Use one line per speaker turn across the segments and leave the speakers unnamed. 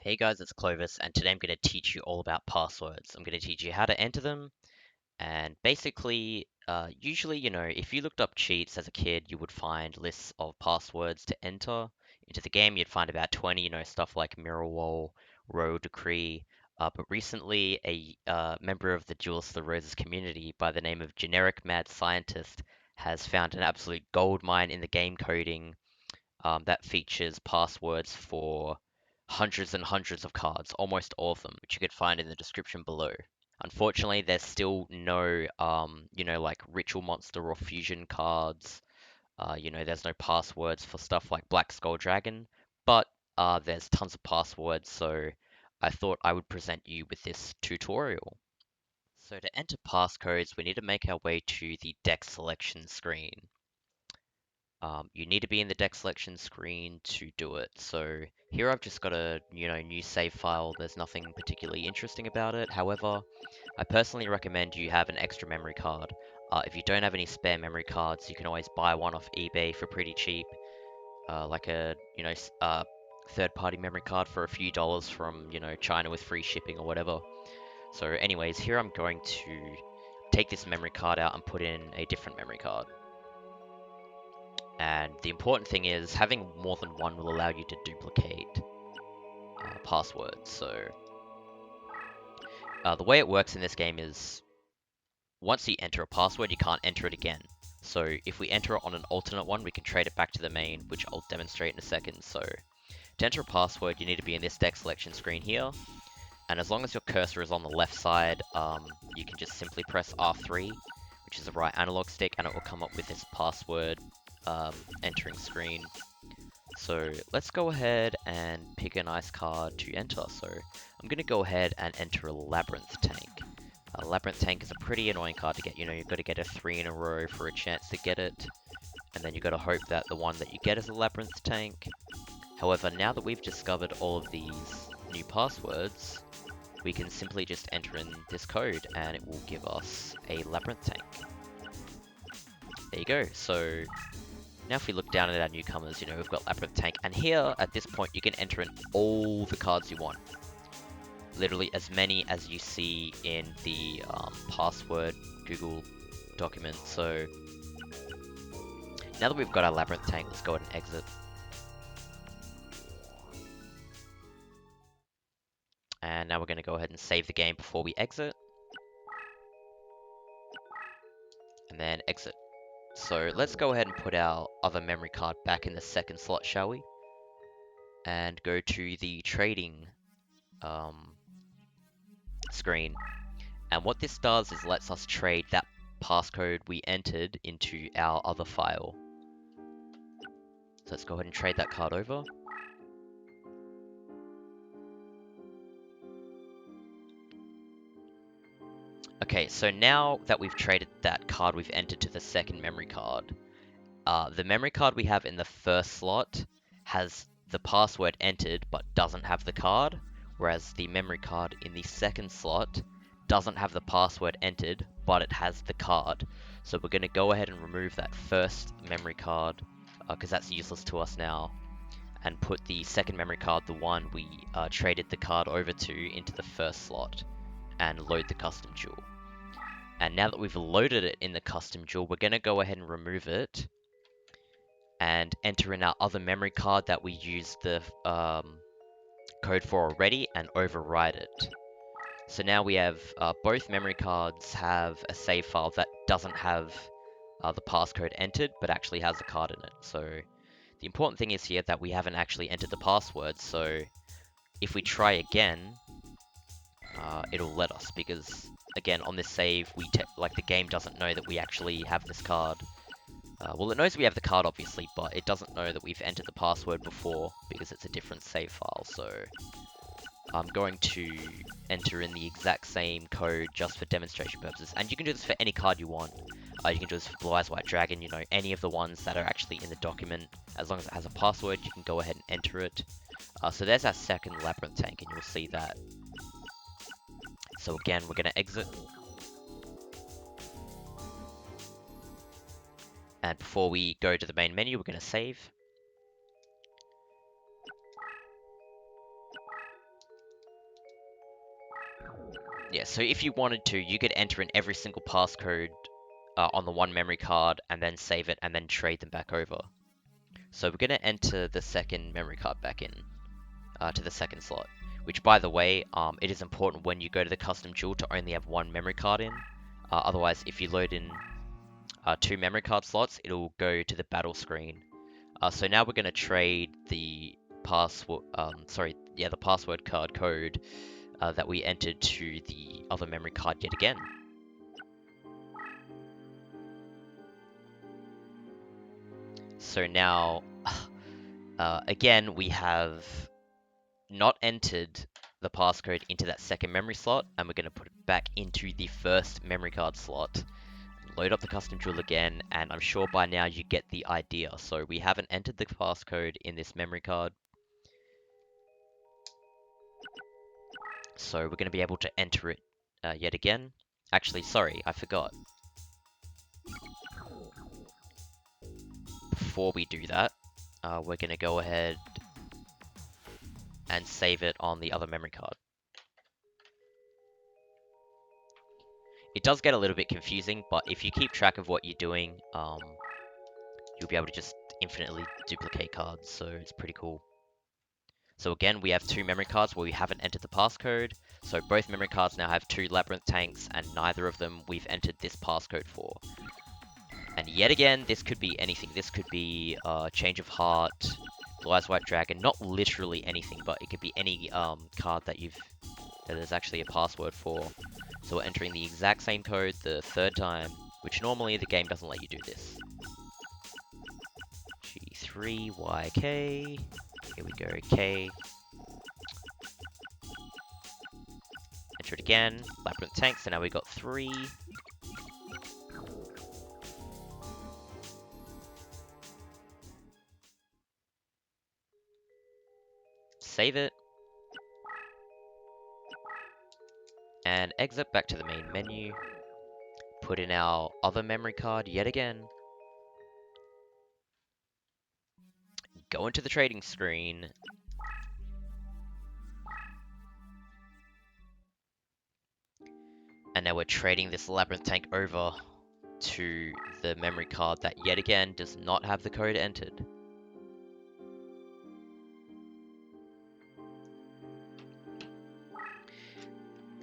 Hey guys, it's Clovis, and today I'm going to teach you all about passwords. I'm going to teach you how to enter them, and basically, usually, if you looked up cheats as a kid, you would find lists of passwords to enter into the game. You'd find about 20, stuff like mirror wall, row decree. But recently, a member of the Duelists the Roses community by the name of GenericMadScientist has found an absolute gold mine in the game coding that features passwords for hundreds and hundreds of cards, almost all of them, which you could find in the description below. Unfortunately, there's still no, like Ritual Monster or Fusion cards. There's no passwords for stuff like Black Skull Dragon, but there's tons of passwords, so I thought I would present you with this tutorial. So to enter passcodes, we need to make our way to the deck selection screen. You need to be in the deck selection screen to do it. So here I've just got a new save file. There's nothing particularly interesting about it. However, I personally recommend you have an extra memory card. If you don't have any spare memory cards, you can always buy one off eBay for pretty cheap, like a third-party memory card for a few dollars from China with free shipping or whatever. So anyways, here I'm going to take this memory card out and put in a different memory card. And the important thing is having more than one will allow you to duplicate passwords. So the way it works in this game is once you enter a password, you can't enter it again. So if we enter it on an alternate one, we can trade it back to the main, which I'll demonstrate in a second. So to enter a password, you need to be in this deck selection screen here. And as long as your cursor is on the left side, you can just simply press R3, which is the right analog stick, and it will come up with this password entering screen. So let's go ahead and pick a nice card to enter. So I'm going to go ahead and enter a Labyrinth tank. A Labyrinth tank is a pretty annoying card to get. You've got to get a 3 in a row for a chance to get it. And then you've got to hope that the one that you get is a Labyrinth tank. However, now that we've discovered all of these new passwords, we can simply just enter in this code and it will give us a Labyrinth tank. There you go. So now if we look down at our newcomers, we've got Labyrinth Tank, and here, at this point, you can enter in all the cards you want. Literally as many as you see in the password Google document. So now that we've got our Labyrinth Tank, let's go ahead and exit. And now we're going to go ahead and save the game before we exit. And then exit. So let's go ahead and put our other memory card back in the second slot, shall we? And go to the trading screen. And what this does is lets us trade that passcode we entered into our other file. So let's go ahead and trade that card over. Okay, so now that we've traded that card we've entered to the second memory card, the memory card we have in the first slot has the password entered but doesn't have the card, whereas the memory card in the second slot doesn't have the password entered, but it has the card. So we're going to go ahead and remove that first memory card, because that's useless to us now, and put the second memory card, the one we traded the card over to, into the first slot, and load the custom jewel. And now that we've loaded it in the custom jewel, we're going to go ahead and remove it, and enter in our other memory card that we used the code for already, and override it. So now we have both memory cards have a save file that doesn't have the passcode entered, but actually has a card in it. So the important thing is here that we haven't actually entered the password, so if we try again, it'll let us, because again, on this save, the game doesn't know that we actually have this card. Well, it knows we have the card, obviously, but it doesn't know that we've entered the password before, because it's a different save file, so I'm going to enter in the exact same code just for demonstration purposes. And you can do this for any card you want. You can do this for Blue Eyes White Dragon, any of the ones that are actually in the document. As long as it has a password, you can go ahead and enter it. So there's our second Labyrinth tank, and you'll see that. So again, we're going to exit. And before we go to the main menu, we're going to save. Yeah, so if you wanted to, you could enter in every single passcode on the one memory card and then save it and then trade them back over. So we're going to enter the second memory card back in to the second slot, which, by the way, it is important when you go to the custom duel to only have one memory card in. Otherwise, if you load in two memory card slots, it'll go to the battle screen. So now we're going to trade the password, the password card code that we entered to the other memory card yet again. So now, again, we have not entered the passcode into that second memory slot, and we're going to put it back into the first memory card slot. Load up the custom duel again, and I'm sure by now you get the idea. So we haven't entered the passcode in this memory card. So we're going to be able to enter it yet again. Actually, sorry, I forgot. Before we do that, we're going to go ahead and save it on the other memory card. It does get a little bit confusing, but if you keep track of what you're doing, you'll be able to just infinitely duplicate cards, so it's pretty cool. So again, we have two memory cards where we haven't entered the passcode, so both memory cards now have two Labyrinth tanks, and neither of them we've entered this passcode for. And yet again, this could be anything. This could be Change of Heart, Blue Eyes White Dragon, not literally anything, but it could be any card that there's actually a password for. So we're entering the exact same code the third time, which normally the game doesn't let you do this. G3YK. Here we go, K. Enter it again. Labyrinth tanks, so now we got 3. Save it. And exit back to the main menu. Put in our other memory card yet again. Go into the trading screen. And now we're trading this Labyrinth tank over to the memory card that yet again does not have the code entered.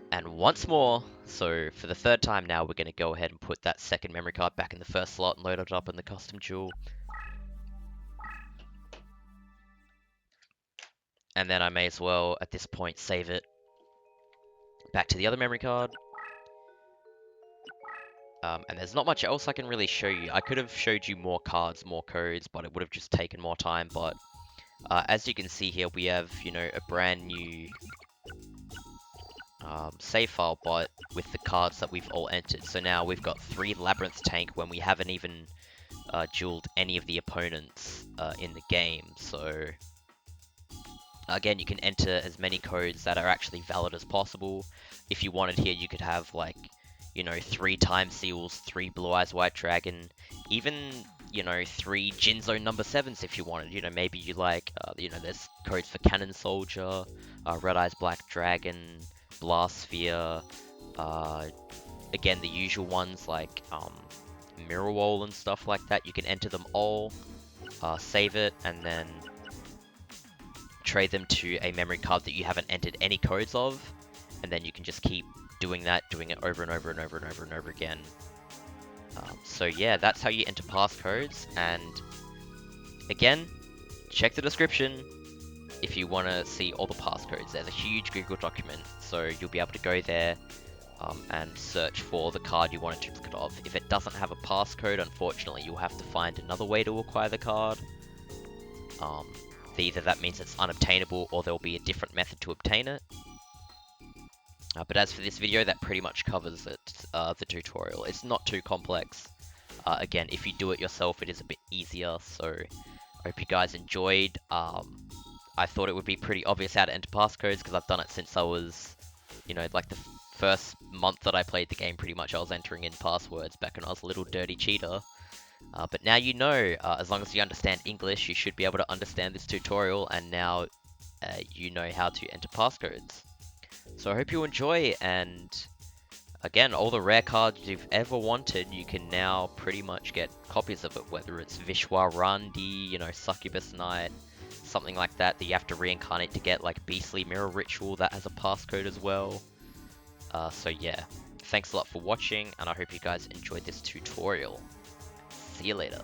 And once more, so for the third time now, we're going to go ahead and put that second memory card back in the first slot and load it up in the custom duel. And then I may as well, at this point, save it back to the other memory card. And there's not much else I can really show you. I could have showed you more cards, more codes, but it would have just taken more time. But as you can see here, we have, a brand new save file, but with the cards that we've all entered. So now we've got 3 Labyrinth tank when we haven't even dueled any of the opponents in the game. So again, you can enter as many codes that are actually valid as possible. If you wanted here, you could have 3 Time Seals, 3 Blue Eyes White Dragon, even 3 Jinzo number 7s if you wanted. Maybe you like, there's codes for Cannon Soldier, Red Eyes Black Dragon, Blast Sphere, again, the usual ones like Mirror Wall and stuff like that. You can enter them all, save it, and then trade them to a memory card that you haven't entered any codes of, and then you can just keep doing it over and over and over and over and over again. So yeah, that's how you enter passcodes, and again, check the description if you want to see all the passcodes. There's a huge Google document, so you'll be able to go there and search for the card you want a duplicate of. If it doesn't have a passcode, unfortunately, you'll have to find another way to acquire the card. Either that means it's unobtainable, or there'll be a different method to obtain it. But as for this video, that pretty much covers it, the tutorial. It's not too complex. Again, if you do it yourself, it is a bit easier, so I hope you guys enjoyed. I thought it would be pretty obvious how to enter passcodes, because I've done it since I was, like the first month that I played the game, pretty much I was entering in passwords back when I was a little dirty cheater. But now you know, as long as you understand English, you should be able to understand this tutorial, and now you know how to enter passcodes. So I hope you enjoy, and again, all the rare cards you've ever wanted, you can now pretty much get copies of it, whether it's Vishwa Randi, you know, Succubus Knight, something like that you have to reincarnate to get, like Beastly Mirror Ritual that has a passcode as well. So yeah, thanks a lot for watching, and I hope you guys enjoyed this tutorial. See you later.